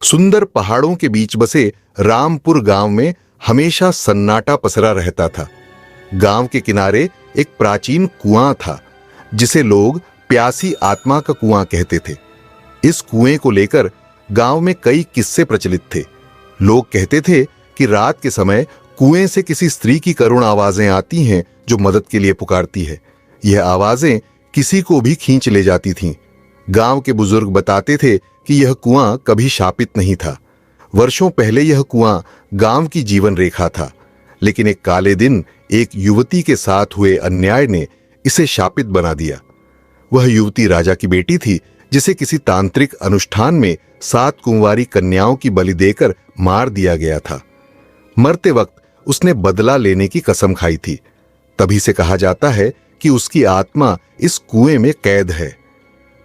सुंदर पहाड़ों के बीच बसे रामपुर गांव में हमेशा सन्नाटा पसरा रहता था। गांव के किनारे एक प्राचीन कुआं था, जिसे लोग प्यासी आत्मा का कुआं कहते थे। इस कुएं को लेकर गांव में कई किस्से प्रचलित थे। लोग कहते थे कि रात के समय कुएं से किसी स्त्री की करुण आवाजें आती हैं जो मदद के लिए पुकारती है। यह आवाजें किसी को भी खींच ले जाती थीं। गांव के बुजुर्ग बताते थे कि यह कुआं कभी शापित नहीं था। वर्षों पहले यह कुआं गांव की जीवन रेखा था, लेकिन एक काले दिन एक युवती के साथ हुए अन्याय ने इसे शापित बना दिया। वह युवती राजा की बेटी थी, जिसे किसी तांत्रिक अनुष्ठान में 7 कुंवारी कन्याओं की बलि देकर मार दिया गया था। मरते वक्त उसने बदला लेने की कसम खाई थी। तभी से कहा जाता है कि उसकी आत्मा इस कुएं में कैद है।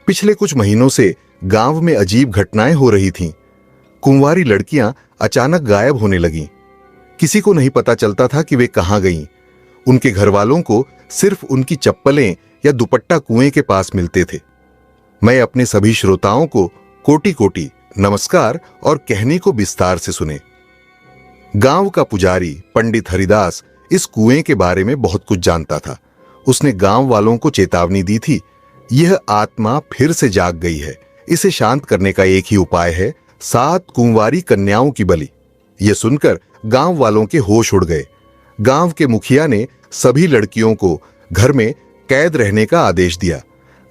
पिछले कुछ महीनों से गांव में अजीब घटनाएं हो रही थीं। कुंवारी लड़कियां अचानक गायब होने लगीं। किसी को नहीं पता चलता था कि वे कहां गईं। उनके घर वालों को सिर्फ उनकी चप्पलें या दुपट्टा कुएं के पास मिलते थे। मैं अपने सभी श्रोताओं को कोटि कोटि नमस्कार और कहने को विस्तार से सुने। गांव का पुजारी पंडित हरिदास इस कुएं के बारे में बहुत कुछ जानता था। उसने गांव वालों को चेतावनी दी थी, यह आत्मा फिर से जाग गई है। इसे शांत करने का एक ही उपाय है, 7 कुंवारी कन्याओं की बलि। यह सुनकर गांव वालों के होश उड़ गए। गांव के मुखिया ने सभी लड़कियों को घर में कैद रहने का आदेश दिया।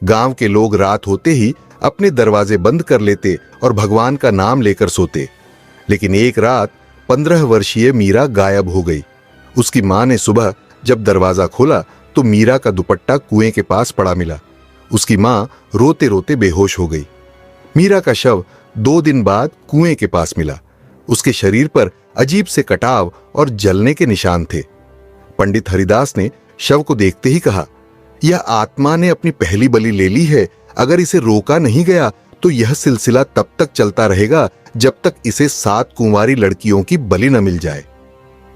गांव के लोग रात होते ही अपने दरवाजे बंद कर लेते और भगवान का नाम लेकर सोते। लेकिन एक रात 15 वर्षीय मीरा गायब हो गई। उसकी मां ने सुबह जब दरवाजा खोला तो मीरा का दुपट्टा कुएं के पास पड़ा मिला। उसकी मां रोते रोते बेहोश हो गई। मीरा का शव 2 दिन बाद कुएं के पास मिला। उसके शरीर पर अजीब से कटाव और जलने के निशान थे। पंडित हरिदास ने शव को देखते ही कहा, यह आत्मा ने अपनी पहली बलि ले ली है। अगर इसे रोका नहीं गया तो यह सिलसिला तब तक चलता रहेगा जब तक इसे 7 कुंवारी लड़कियों की बलि न मिल जाए।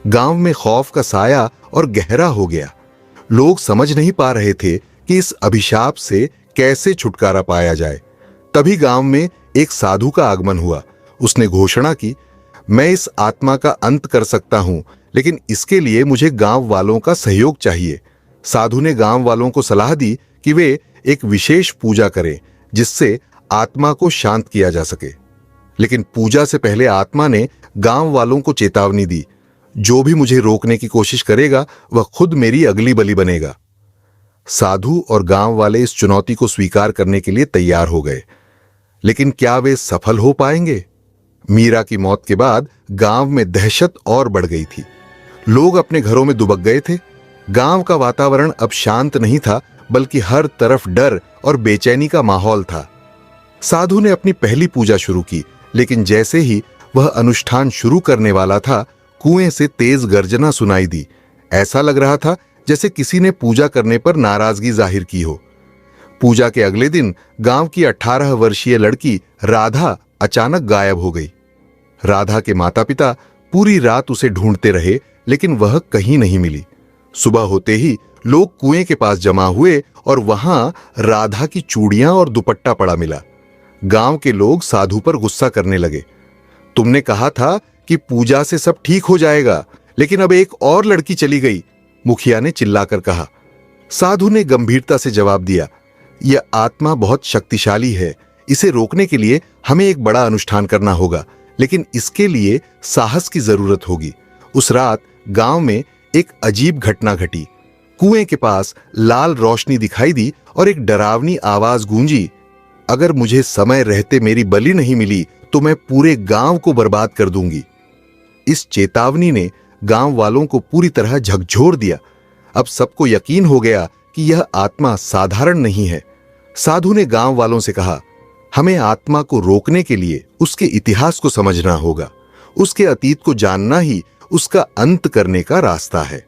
गांव में खौफ का साया और गहरा हो गया। लोग समझ नहीं पा रहे थे कि इस अभिशाप से कैसे छुटकारा पाया जाए। तभी गांव में एक साधु का आगमन हुआ। उसने घोषणा की, मैं इस आत्मा का अंत कर सकता हूं, लेकिन इसके लिए मुझे गांव वालों का सहयोग चाहिए। साधु ने गांव वालों को सलाह दी कि वे एक विशेष पूजा करें जिससे आत्मा को शांत किया जा सके। लेकिन पूजा से पहले आत्मा ने गांव वालों को चेतावनी दी, जो भी मुझे रोकने की कोशिश करेगा वह खुद मेरी अगली बलि बनेगा। साधु और गांव वाले इस चुनौती को स्वीकार करने के लिए तैयार हो गए। लेकिन क्या वे सफल हो पाएंगे? मीरा की मौत के बाद गांव में दहशत और बढ़ गई थी। लोग अपने घरों में दुबक गए थे। गांव का वातावरण अब शांत नहीं था, बल्कि हर तरफ डर और बेचैनी का माहौल था। साधु ने अपनी पहली पूजा शुरू की, लेकिन जैसे ही वह अनुष्ठान शुरू करने वाला था, कुएं से तेज गर्जना सुनाई दी। ऐसा लग रहा था जैसे किसी ने पूजा करने पर नाराजगी जाहिर की हो। पूजा के अगले दिन गांव की 18 वर्षीय लड़की राधा अचानक गायब हो गई। राधा के माता पिता पूरी रात उसे ढूंढते रहे, लेकिन वह कहीं नहीं मिली। सुबह होते ही लोग कुएं के पास जमा हुए और वहां राधा की चूड़ियां और दुपट्टा पड़ा मिला। गांव के लोग साधु पर गुस्सा करने लगे। तुमने कहा था कि पूजा से सब ठीक हो जाएगा, लेकिन अब एक और लड़की चली गई, मुखिया ने चिल्लाकर कहा। साधु ने गंभीरता से जवाब दिया, यह आत्मा बहुत शक्तिशाली है। इसे रोकने के लिए हमें एक बड़ा अनुष्ठान करना होगा, लेकिन इसके लिए साहस की जरूरत होगी। उस रात गांव में एक अजीब घटना घटी। कुएं के पास लाल रोशनी दिखाई दी और एक डरावनी आवाज गूंजी, अगर मुझे समय रहते मेरी बलि नहीं मिली तो मैं पूरे गांव को बर्बाद कर दूंगी। इस चेतावनी ने गांव वालों को पूरी तरह झकझोर दिया। अब सबको यकीन हो गया कि यह आत्मा साधारण नहीं है। साधु ने गांव वालों से कहा, हमें आत्मा को रोकने के लिए उसके इतिहास को समझना होगा। उसके अतीत को जानना ही उसका अंत करने का रास्ता है।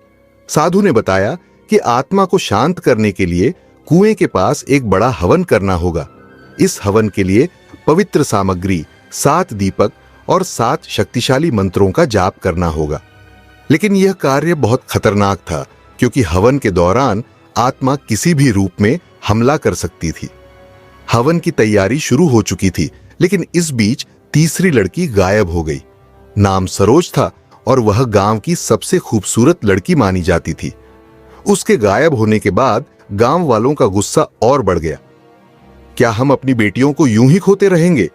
साधु ने बताया कि आत्मा को शांत करने के लिए कुएं के पास एक बड़ा हवन करना होगा। इस हवन के लिए पवित्र सामग्री, 7 दीपक और 7 शक्तिशाली मंत्रों का जाप करना होगा। लेकिन यह कार्य बहुत खतरनाक था, क्योंकि हवन के दौरान आत्मा किसी भी रूप में हमला कर सकती थी। हवन की तैयारी शुरू हो चुकी थी, लेकिन इस बीच तीसरी लड़की गायब हो गई। नाम सरोज था और वह गांव की सबसे खूबसूरत लड़की मानी जाती थी। उसके गायब होने के बाद गांव वालों का गुस्सा और बढ़ गया। क्या हम अपनी बेटियों को यूं ही खोते रहेंगे?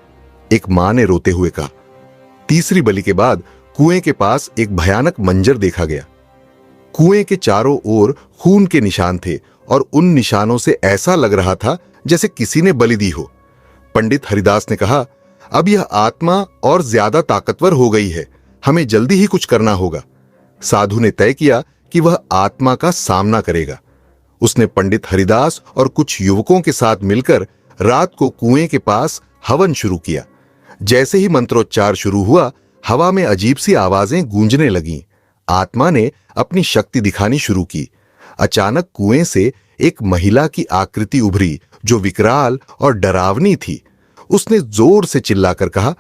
एक मां ने रोते हुए कहा। तीसरी बलि के बाद कुएं के पास एक भयानक मंजर देखा गया। कुएं के चारों ओर खून के निशान थे और उन निशानों से ऐसा लग रहा था जैसे किसी ने बलि दी हो। पंडित हरिदास ने कहा, अब यह आत्मा और ज्यादा ताकतवर हो गई है, हमें जल्दी ही कुछ करना होगा। साधु ने तय किया कि वह आत्मा का सामना करेगा। उसने पंडित हरिदास और कुछ युवकों के साथ मिलकर रात को कुएं के पास हवन शुरू किया। जैसे ही मंत्रोच्चार शुरू हुआ, हवा में अजीब सी आवाजें गूंजने लगीं। आत्मा ने अपनी शक्ति दिखानी शुरू की। अचानक कुएं से एक महिला की आकृति उभरी जो विकराल और डरावनी थी। उसने जोर से चिल्लाकर कहा,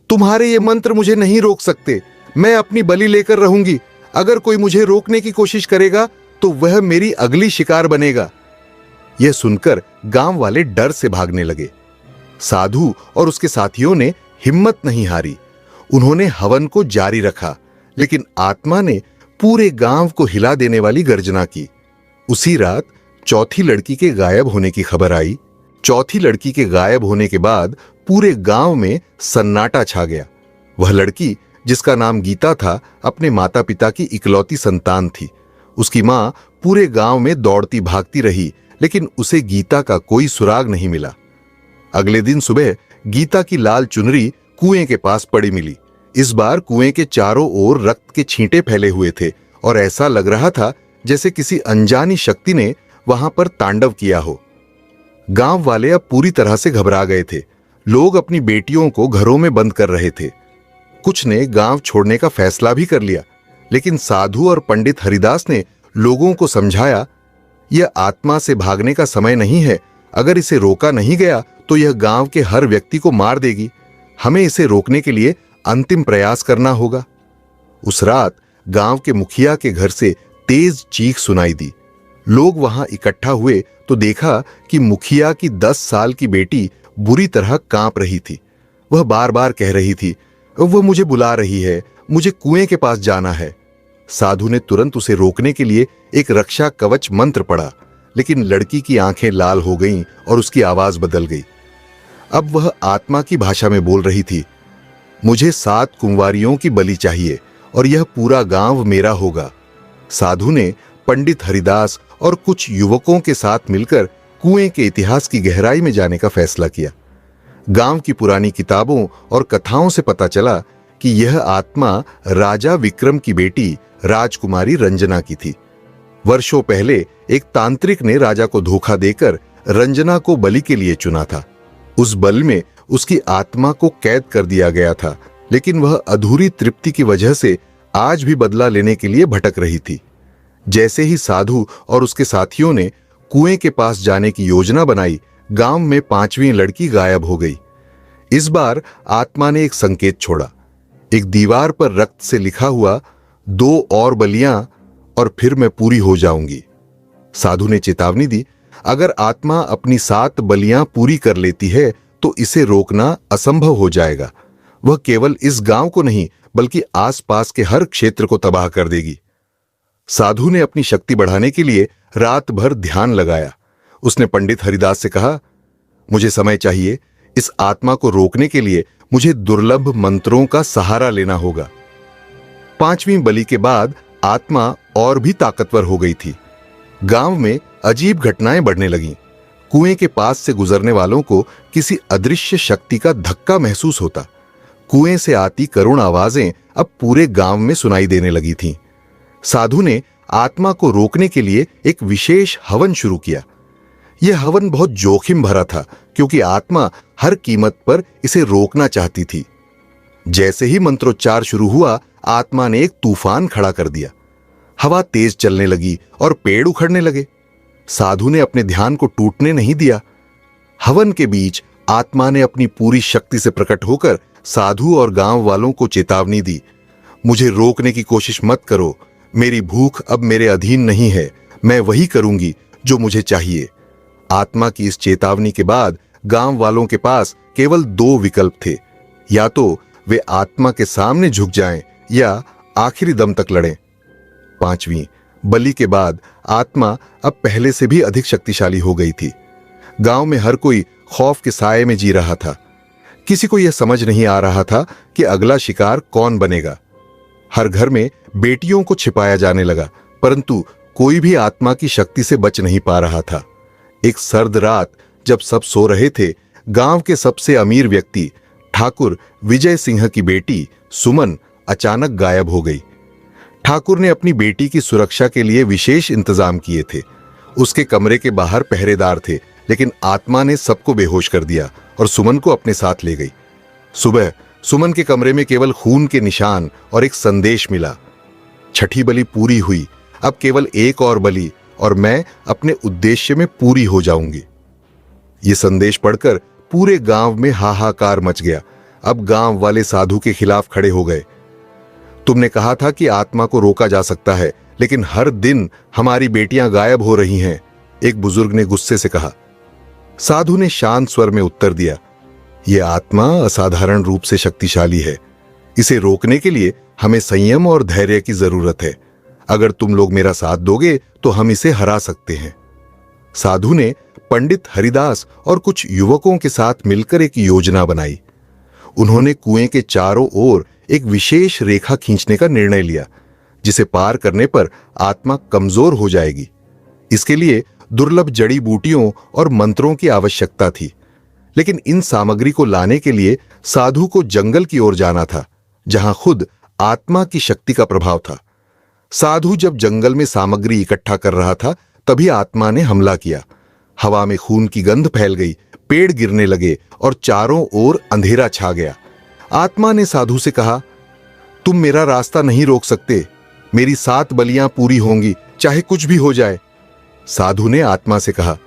तुम्हारे ये मंत्र मुझे नहीं रोक सकते, मैं अपनी बलि लेकर रहूंगी। अगर कोई मुझे रोकने की कोशिश करेगा तो वह मेरी अगली शिकार बनेगा। यह सुनकर गांव वाले डर से भागने लगे। साधु और उसके साथियों ने हिम्मत नहीं हारी। उन्होंने हवन को जारी रखा, लेकिन आत्मा ने पूरे गांव को हिला देने वाली गर्जना की। उसी रात चौथी लड़की के गायब होने की खबर आई। चौथी लड़की के गायब होने के बाद पूरे गांव में सन्नाटा छा गया। वह लड़की, जिसका नाम गीता था, अपने माता पिता की इकलौती संतान थी। उसकी मां पूरे गांव में दौड़ती भागती रही, लेकिन उसे गीता का कोई सुराग नहीं मिला। अगले दिन सुबह गीता की लाल चुनरी कुएं के पास पड़ी मिली। इस बार कुएं के चारों ओर रक्त के छींटे फैले हुए थे और ऐसा लग रहा था जैसे किसी अनजानी शक्ति ने वहां पर तांडव किया हो। गांव वाले अब पूरी तरह से घबरा गए थे। लोग अपनी बेटियों को घरों में बंद कर रहे थे। कुछ ने गांव छोड़ने का फैसला भी कर लिया, लेकिन साधु और पंडित हरिदास ने लोगों को समझाया, यह आत्मा से भागने का समय नहीं है। अगर इसे रोका नहीं गया तो यह गांव के हर व्यक्ति को मार देगी। हमें इसे रोकने के लिए अंतिम प्रयास करना होगा। उस रात गांव के मुखिया के घर से तेज चीख सुनाई दी। लोग वहां इकट्ठा हुए तो देखा कि मुखिया की 10 साल की बेटी बुरी तरह कांप रही थी। वह बार बार कह रही थी, वह मुझे बुला रही है, मुझे कुएं के पास जाना है। साधु ने तुरंत उसे रोकने के लिए एक रक्षा कवच मंत्र पढ़ा, लेकिन लड़की की आंखें लाल हो गईं और उसकी आवाज बदल गई। अब वह आत्मा की भाषा में बोल रही थी, मुझे 7 कुंवारियों की बलि चाहिए और यह पूरा गांव मेरा होगा। साधु ने पंडित हरिदास और कुछ युवकों के साथ मिलकर कुएं के इतिहास की गहराई में जाने का फैसला किया। गांव की पुरानी किताबों और कथाओं से पता चला कि यह आत्मा राजा विक्रम की बेटी राजकुमारी रंजना की थी। वर्षों पहले एक तांत्रिक ने राजा को धोखा देकर रंजना को बलि के लिए चुना था। उस बल में उसकी आत्मा को कैद कर दिया गया था, लेकिन वह अधूरी तृप्ति की वजह से आज भी बदला लेने के लिए भटक रही थी। जैसे ही साधु और उसके साथियों ने कुएं के पास जाने की योजना बनाई, गांव में 5वीं लड़की गायब हो गई। इस बार आत्मा ने एक संकेत छोड़ा। एक दीवार पर रक्त से लिखा हुआ, 2 और बलियां और फिर मैं पूरी हो जाऊंगी। साधु ने चेतावनी दी, अगर आत्मा अपनी 7 बलियां पूरी कर लेती है तो इसे रोकना असंभव हो जाएगा। वह केवल इस गांव को नहीं बल्कि आसपास के हर क्षेत्र को तबाह कर देगी। साधु ने अपनी शक्ति बढ़ाने के लिए रात भर ध्यान लगाया। उसने पंडित हरिदास से कहा, मुझे समय चाहिए। इस आत्मा को रोकने के लिए मुझे दुर्लभ मंत्रों का सहारा लेना होगा। 5वीं बलि के बाद आत्मा और भी ताकतवर हो गई थी। गांव में अजीब घटनाएं बढ़ने लगीं। कुएं के पास से गुजरने वालों को किसी अदृश्य शक्ति का धक्का महसूस होता। कुएं से आती करुण आवाजें अब पूरे गांव में सुनाई देने लगी थीं। साधु ने आत्मा को रोकने के लिए एक विशेष हवन शुरू किया। यह हवन बहुत जोखिम भरा था, क्योंकि आत्मा हर कीमत पर इसे रोकना चाहती थी। जैसे ही मंत्रोच्चार शुरू हुआ, आत्मा ने एक तूफान खड़ा कर दिया। हवा तेज चलने लगी और पेड़ उखड़ने लगे। साधु ने अपने ध्यान को टूटने नहीं दिया। हवन के बीच आत्मा ने अपनी पूरी शक्ति से प्रकट होकर साधु और गांव वालों को चेतावनी दी, मुझे रोकने की कोशिश मत करो। मेरी भूख अब मेरे अधीन नहीं है। मैं वही करूंगी जो मुझे चाहिए। आत्मा की इस चेतावनी के बाद गांव वालों के पास केवल 2 विकल्प थे, या तो वे आत्मा के सामने झुक जाएं या आखिरी दम तक लड़ें। 5वीं, बलि के बाद आत्मा अब पहले से भी अधिक शक्तिशाली हो गई थी। गांव में हर कोई खौफ के साए में जी रहा था। किसी को यह समझ नहीं आ रहा था कि अगला शिकार कौन बनेगा। हर घर में बेटियों को छिपाया जाने लगा, परंतु कोई भी आत्मा की शक्ति से बच नहीं पा रहा था। एक सर्द रात जब सब सो रहे थे, गांव के सबसे अमीर व्यक्ति ठाकुर विजय सिंह की बेटी सुमन अचानक गायब हो गई। ठाकुर ने अपनी बेटी की सुरक्षा के लिए विशेष इंतजाम किए थे। उसके कमरे के बाहर पहरेदार थे, लेकिन आत्मा ने सबको बेहोश कर दिया और सुमन को अपने साथ ले गई। सुबह सुमन के कमरे में केवल खून के निशान और एक संदेश मिला। छठी बलि पूरी हुई, अब केवल एक और बलि और मैं अपने उद्देश्य में पूरी हो जाऊंगी। यह संदेश पढ़कर पूरे गांव में हाहाकार मच गया। अब गांव वाले साधु के खिलाफ खड़े हो गए। तुमने कहा था कि आत्मा को रोका जा सकता है, लेकिन हर दिन हमारी बेटियां गायब हो रही हैं, एक बुजुर्ग ने गुस्से से कहा। साधु ने शांत स्वर में उत्तर दिया, यह आत्मा असाधारण रूप से शक्तिशाली है। इसे रोकने के लिए हमें संयम और धैर्य की जरूरत है। अगर तुम लोग मेरा साथ दोगे तो हम इसे हरा सकते हैं। साधु ने पंडित हरिदास और कुछ युवकों के साथ मिलकर एक योजना बनाई। उन्होंने कुएं के चारों ओर एक विशेष रेखा खींचने का निर्णय लिया, जिसे पार करने पर आत्मा कमजोर हो जाएगी। इसके लिए दुर्लभ जड़ी बूटियों और मंत्रों की आवश्यकता थी, लेकिन इन सामग्री को लाने के लिए साधु को जंगल की ओर जाना था, जहां खुद आत्मा की शक्ति का प्रभाव था। साधु जब जंगल में सामग्री इकट्ठा कर रहा था, तभी आत्मा ने हमला किया। हवा में खून की गंध फैल गई, पेड़ गिरने लगे और चारों ओर अंधेरा छा गया। आत्मा ने साधु से कहा, तुम मेरा रास्ता नहीं रोक सकते। मेरी 7 बलियां पूरी होंगी, चाहे कुछ भी हो जाए। साधु ने आत्मा से कहा,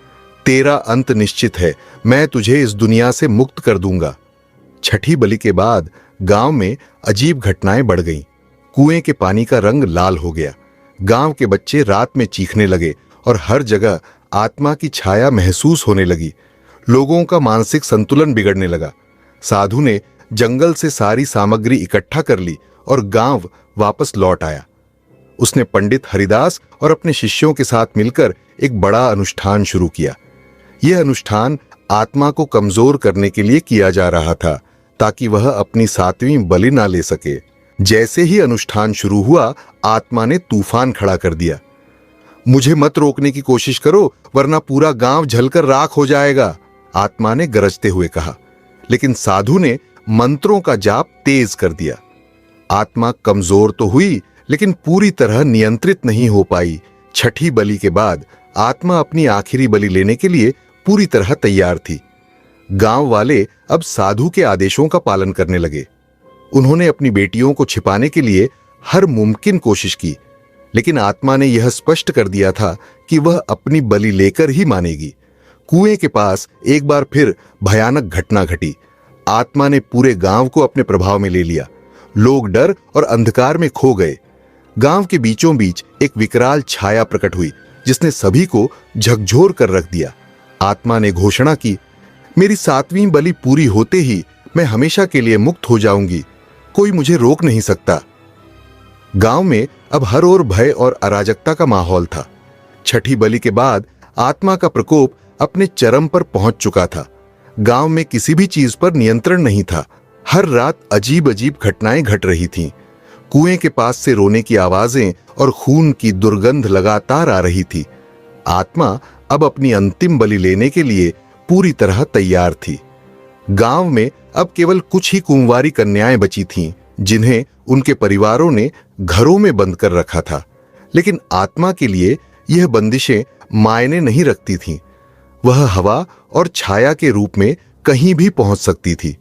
तेरा अंत निश्चित है, मैं तुझे इस दुनिया से मुक्त कर दूंगा। छठी बलि के बाद गांव में अजीब घटनाएं बढ़ गईं। कुएं के पानी का रंग लाल हो गया। गांव के बच्चे रात में चीखने लगे और हर जगह आत्मा की छाया महसूस होने लगी। लोगों का मानसिक संतुलन बिगड़ने लगा। साधु ने जंगल से सारी सामग्री इकट्ठा कर ली और गांव वापस लौट आया। उसने पंडित हरिदास और अपने शिष्यों के साथ मिलकर एक बड़ा अनुष्ठान शुरू किया। यह अनुष्ठान आत्मा को कमजोर करने के लिए किया जा रहा था, ताकि वह अपनी 7वीं बलि ना ले सके। जैसे ही अनुष्ठान शुरू हुआ, आत्मा ने तूफान खड़ा कर दिया। मुझे मत रोकने की कोशिश करो, वरना पूरा गांव जलकर राख हो जाएगा, आत्मा ने गरजते हुए कहा। लेकिन साधु ने मंत्रों का जाप तेज कर दिया। आत्मा कमजोर तो हुई, लेकिन पूरी तरह नियंत्रित नहीं हो पाई। छठी बलि के बाद आत्मा अपनी आखिरी बलि लेने के लिए पूरी तरह तैयार थी। गांव वाले अब साधु के आदेशों का पालन करने लगे। उन्होंने अपनी बेटियों को छिपाने के लिए हर मुमकिन कोशिश की, लेकिन आत्मा ने यह स्पष्ट कर दिया था कि वह अपनी बलि लेकर ही मानेगी। कुएं के पास एक बार फिर भयानक घटना घटी। आत्मा ने पूरे गांव को अपने प्रभाव में ले लिया। लोग डर और अंधकार में खो गए। गांव के बीचों बीच एक विकराल छाया प्रकट हुई, जिसने सभी को झकझोर कर रख दिया। आत्मा ने घोषणा की, मेरी 7वीं बलि पूरी होते ही मैं हमेशा के लिए मुक्त हो जाऊंगी। कोई मुझे रोक नहीं सकता। गांव में अब हर ओर भय और अराजकता का माहौल था। छठी बलि के बाद आत्मा का प्रकोप अपने चरम पर पहुंच चुका था। गांव में किसी भी चीज पर नियंत्रण नहीं था। हर रात अजीब अजीब घटनाएं घट रही थीं। कुएं के पास से रोने की आवाजें और खून की दुर्गंध लगातार आ रही थी। आत्मा अब अपनी अंतिम बलि लेने के लिए पूरी तरह तैयार थी। गांव में अब केवल कुछ ही कुंवारी कन्याएं बची थीं, जिन्हें उनके परिवारों ने घरों में बंद कर रखा था। लेकिन आत्मा के लिए यह बंदिशें मायने नहीं रखती थीं। वह हवा और छाया के रूप में कहीं भी पहुंच सकती थी।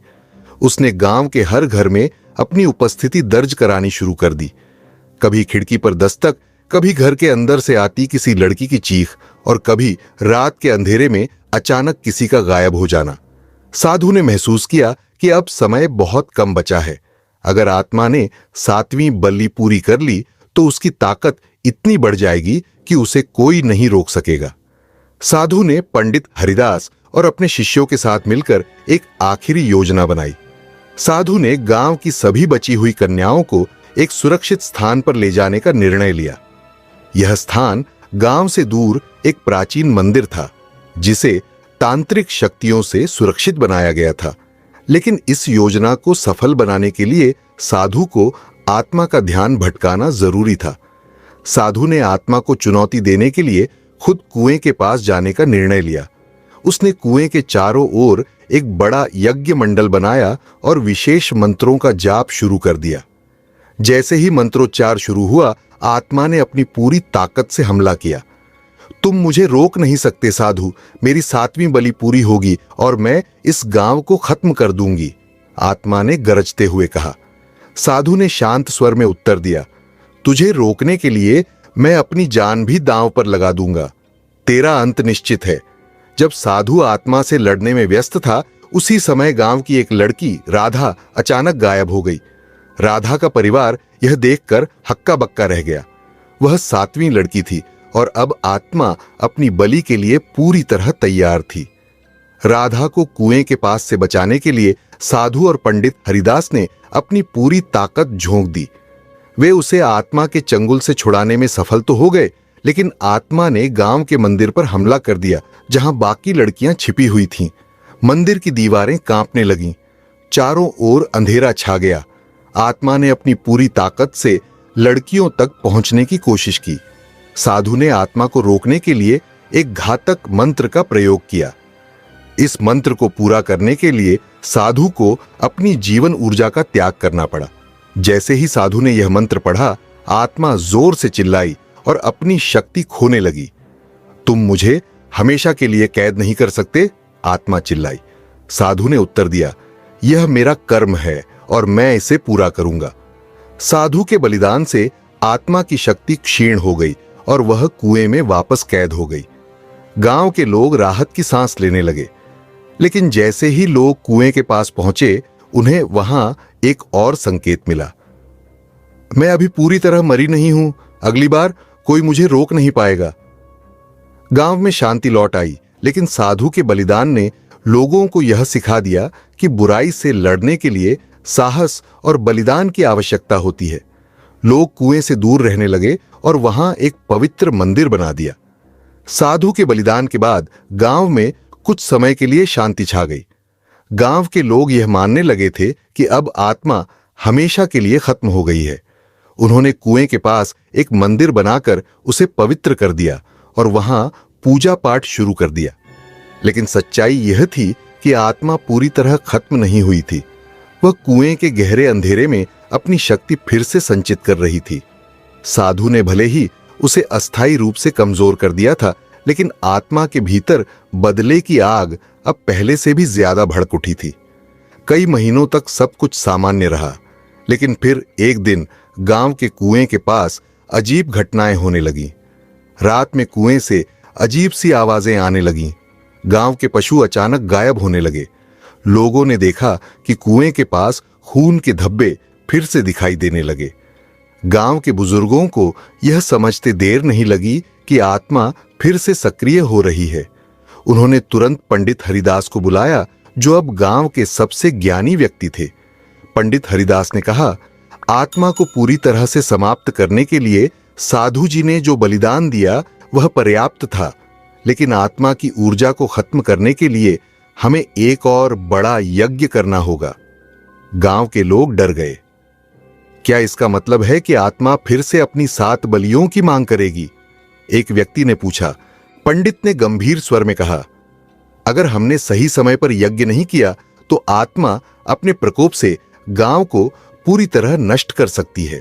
उसने गांव के हर घर में अपनी उपस्थिति दर्ज करानी शुरू कर दी। कभी खिड़की पर दस्तक, कभी घर के अंदर से आती किसी लड़की की चीख और कभी रात के अंधेरे में अचानक किसी का गायब हो जाना। साधु ने महसूस किया कि अब समय बहुत कम बचा है। अगर आत्मा ने 7वीं बलि पूरी कर ली तो उसकी ताकत इतनी बढ़ जाएगी कि उसे कोई नहीं रोक सकेगा। साधु ने पंडित हरिदास और अपने शिष्यों के साथ मिलकर एक आखिरी योजना बनाई। साधु ने गांव की सभी बची हुई कन्याओं को एक सुरक्षित स्थान पर ले जाने का निर्णय लिया। यह स्थान गांव से दूर एक प्राचीन मंदिर था, जिसे तांत्रिक शक्तियों से सुरक्षित बनाया गया था। लेकिन इस योजना को सफल बनाने के लिए साधु को आत्मा का ध्यान भटकाना जरूरी था। साधु ने आत्मा को चुनौती देने के लिए खुद कुएं के पास जाने का निर्णय लिया। उसने कुएं के चारों ओर एक बड़ा यज्ञ मंडल बनाया और विशेष मंत्रों का जाप शुरू कर दिया। जैसे ही मंत्रोच्चार शुरू हुआ, आत्मा ने अपनी पूरी ताकत से हमला किया। तुम मुझे रोक नहीं सकते साधु, मेरी 7वीं बलि पूरी होगी और मैं इस गांव को खत्म कर दूंगी, आत्मा ने गरजते हुए कहा। साधु ने शांत स्वर में उत्तर दिया, तुझे रोकने के लिए मैं अपनी जान भी दांव पर लगा दूंगा। तेरा अंत निश्चित है। जब साधु आत्मा से लड़ने में व्यस्त था, उसी समय गांव की एक लड़की राधा अचानक गायब हो गई। राधा का परिवार यह देखकर हक्का बक्का रह गया। वह 7वीं लड़की थी और अब आत्मा अपनी बलि के लिए पूरी तरह तैयार थी। राधा को कुएं के पास से बचाने के लिए साधु और पंडित हरिदास ने अपनी पूरी ताकत झोंक दी। वे उसे आत्मा के चंगुल से छुड़ाने में सफल तो हो गए, लेकिन आत्मा ने गांव के मंदिर पर हमला कर दिया, जहां बाकी लड़कियां छिपी हुई थीं। मंदिर की दीवारें कांपने लगीं। चारों ओर अंधेरा छा गया। आत्मा ने अपनी पूरी ताकत से लड़कियों तक पहुंचने की कोशिश की। साधु ने आत्मा को रोकने के लिए एक घातक मंत्र का प्रयोग किया। इस मंत्र को पूरा करने के लिए साधु को अपनी जीवन ऊर्जा का त्याग करना पड़ा। जैसे ही साधु ने यह मंत्र पढ़ा, आत्मा जोर से चिल्लाई और अपनी शक्ति खोने लगी। तुम मुझे हमेशा के लिए कैद नहीं कर सकते, आत्मा चिल्लाई। साधु ने उत्तर दिया, यह मेरा कर्म है और मैं इसे पूरा करूंगा। साधु के बलिदान से आत्मा की शक्ति क्षीण हो गई और वह कुएं में वापस कैद हो गई। गांव के लोग राहत की सांस लेने लगे। लेकिन जैसे ही लोग कुएं के पास पहुंचे, उन्हें वहां एक और संकेत मिला। मैं अभी पूरी तरह मरी नहीं हूं, अगली बार कोई मुझे रोक नहीं पाएगा। गांव में शांति लौट आई, लेकिन साधु के बलिदान ने लोगों को यह सिखा दिया कि बुराई से लड़ने के लिए साहस और बलिदान की आवश्यकता होती है। लोग कुएं से दूर रहने लगे और वहां एक पवित्र मंदिर बना दिया। साधु के बलिदान के बाद गांव में कुछ समय के लिए शांति छा गई। गांव के लोग यह मानने लगे थे कि अब आत्मा हमेशा के लिए खत्म हो गई है। उन्होंने कुएं के पास एक मंदिर बनाकर उसे पवित्र कर दिया और वहां पूजा पाठ शुरू कर दिया। लेकिन सच्चाई यह थी कि आत्मा पूरी तरह खत्म नहीं हुई थी। वह कुएं के गहरे अंधेरे में अपनी शक्ति फिर से संचित कर रही थी। साधु ने भले ही उसे अस्थायी रूप से कमजोर कर दिया था, लेकिन आत्मा के भीतर बदले की आग अब पहले से भी ज्यादा भड़क उठी थी। कई महीनों तक सब कुछ सामान्य रहा, लेकिन फिर एक दिन गांव के कुएं के पास अजीब घटनाएं होने लगीं। रात में कुएं से अजीब सी आवाजें आने लगीं। गांव के पशु अचानक गायब होने लगे। लोगों ने देखा कि कुएं के पास खून के धब्बे फिर से दिखाई देने लगे। गांव के बुजुर्गों को यह समझते देर नहीं लगी कि आत्मा फिर से सक्रिय हो रही है। उन्होंने तुरंत पंडित हरिदास को बुलाया, जो अब गांव के सबसे ज्ञानी व्यक्ति थे। पंडित हरिदास ने कहा, आत्मा को पूरी तरह से समाप्त करने के लिए साधु जी ने जो बलिदान दिया वह पर्याप्त था, लेकिन आत्मा की ऊर्जा को खत्म करने के लिए हमें एक और बड़ा यज्ञ करना होगा। गांव के लोग डर गए। क्या इसका मतलब है कि आत्मा फिर से अपनी 7 बलियों की मांग करेगी? एक व्यक्ति ने पूछा। पंडित ने गंभीर स्वर में कहा, अगर हमने सही समय पर यज्ञ नहीं किया तो आत्मा अपने प्रकोप से गांव को पूरी तरह नष्ट कर सकती है।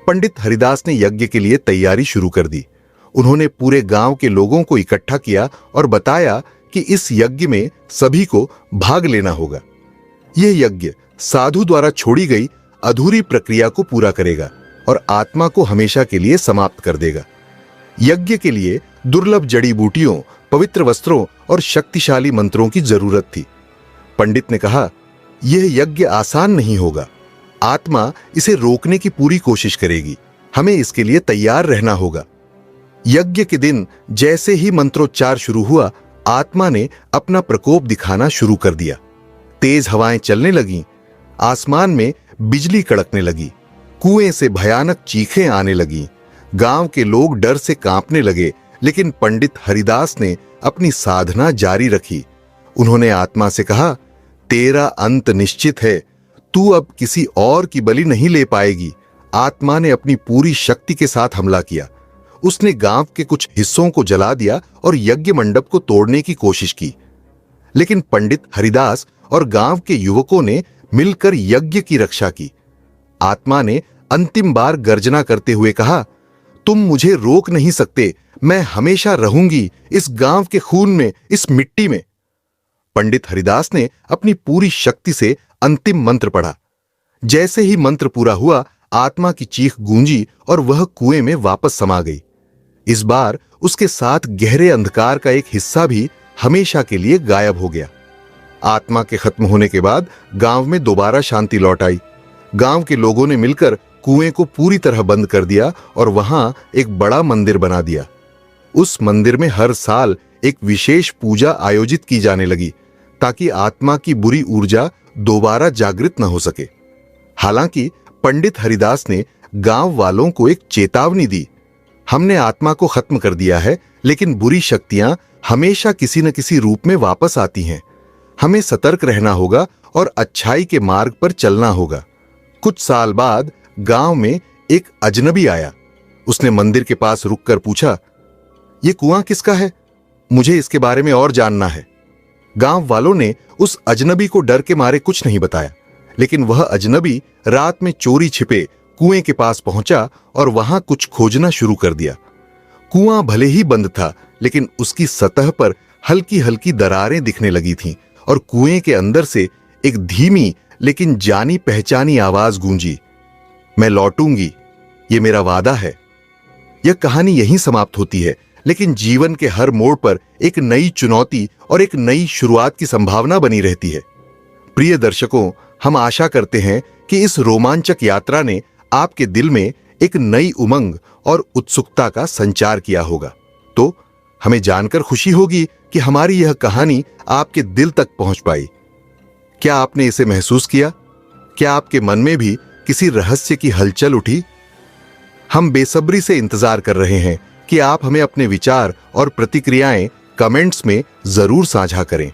पंडित हरिदास ने यज्ञ के लिए तैयारी शुरू कर दी। उन्होंने पूरे गांव के लोगों को इकट्ठा किया और बताया कि इस यज्ञ में सभी को भाग लेना होगा। यह यज्ञ साधु द्वारा छोड़ी गई अधूरी प्रक्रिया को पूरा करेगा और आत्मा को हमेशा के लिए समाप्त कर देगा। यज्ञ के लिए दुर्लभ जड़ी बूटियों, पवित्र वस्त्रों और शक्तिशाली मंत्रों की जरूरत थी। पंडित ने कहा, यह यज्ञ आसान नहीं होगा। आत्मा इसे रोकने की पूरी कोशिश करेगी। हमें इसके लिए तैयार रहना होगा। यज्ञ के दिन जैसे ही मंत्रोच्चार शुरू हुआ, आत्मा ने अपना प्रकोप दिखाना शुरू कर दिया। तेज हवाएं चलने लगीं। आसमान में बिजली कड़कने लगी, कुएं से भयानक चीखें आने लगीं। गांव के लोग डर से कांपने लगे, लेकिन पंडित हरिदास ने अपनी साधना जारी रखी। उन्होंने आत्मा से कहा, तेरा अंत निश्चित है, तू अब किसी और की बलि नहीं ले पाएगी। आत्मा ने अपनी पूरी शक्ति के साथ हमला किया। उसने गांव के कुछ हिस्सों को जला दिया और यज्ञ मंडप को तोड़ने की कोशिश की, लेकिन पंडित हरिदास और गांव के युवकों ने मिलकर यज्ञ की रक्षा की। आत्मा ने अंतिम बार गर्जना करते हुए कहा, तुम मुझे रोक नहीं सकते, मैं हमेशा रहूंगी इस गांव के खून में, इस मिट्टी में। पंडित हरिदास ने अपनी पूरी शक्ति से अंतिम मंत्र पढ़ा। जैसे ही मंत्र पूरा हुआ, आत्मा की चीख गूंजी और वह कुएं में वापस समा गई। इस बार उसके साथ गहरे अंधकार का एक हिस्सा भी हमेशा के लिए गायब हो गया। आत्मा के खत्म होने के बाद गांव में दोबारा शांति लौट आई। गांव के लोगों ने मिलकर कुएं को पूरी तरह बंद कर दिया और वहां एक बड़ा मंदिर बना दिया। उस मंदिर में हर साल एक विशेष पूजा आयोजित की जाने लगी, ताकि आत्मा की बुरी ऊर्जा दोबारा जागृत न हो सके। हालांकि पंडित हरिदास ने गांव वालों को एक चेतावनी दी, हमने आत्मा को खत्म कर दिया है, लेकिन बुरी शक्तियां हमेशा किसी न किसी रूप में वापस आती हैं। हमें सतर्क रहना होगा और अच्छाई के मार्ग पर चलना होगा। कुछ साल बाद गांव में एक अजनबी आया। उसने मंदिर के पास रुककर पूछा, ये कुआं किसका है? मुझे इसके बारे में और जानना है। गांव वालों ने उस अजनबी को डर के मारे कुछ नहीं बताया, लेकिन वह अजनबी रात में चोरी छिपे कुएं के पास पहुंचा और वहां कुछ खोजना शुरू कर दिया। कुआं भले ही बंद था, लेकिन उसकी सतह पर हल्की हल्की दरारें दिखने लगी थीं और कुएं के अंदर से एक धीमी लेकिन जानी पहचानी आवाज गूंजी, मैं लौटूंगी, ये मेरा वादा है। यह कहानी यहीं समाप्त होती है, लेकिन जीवन के हर मोड़ पर एक नई चुनौती और एक नई शुरुआत की संभावना बनी रहती है। प्रिय दर्शकों, हम आशा करते हैं कि इस रोमांचक यात्रा ने आपके दिल में एक नई उमंग और उत्सुकता का संचार किया होगा। तो हमें जानकर खुशी होगी कि हमारी यह कहानी आपके दिल तक पहुंच पाई। क्या आपने इसे महसूस किया? क्या आपके मन में भी किसी रहस्य की हलचल उठी? हम बेसब्री से इंतजार कर रहे हैं कि आप हमें अपने विचार और प्रतिक्रियाएं कमेंट्स में जरूर साझा करें।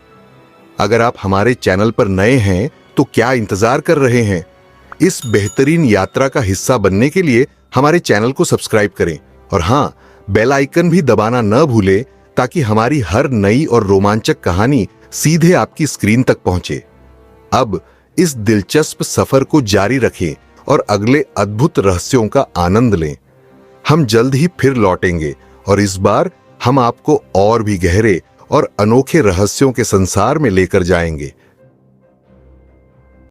अगर आप हमारे चैनल पर नए हैं तो क्या इंतजार कर रहे हैं? इस बेहतरीन यात्रा का हिस्सा बनने के लिए हमारे चैनल को सब्सक्राइब करें और हाँ, बेल आइकन भी दबाना न भूलें, ताकि हमारी हर नई और रोमांचक कहानी सीधे आपकी स्क्रीन तक पहुंचे। अब इस दिलचस्प सफर को जारी रखें और अगले अद्भुत रहस्यों का आनंद लें। हम जल्द ही फिर लौटेंगे और इस बार हम आपको और भी गहरे और अनोखे रहस्यों के संसार में लेकर जाएंगे।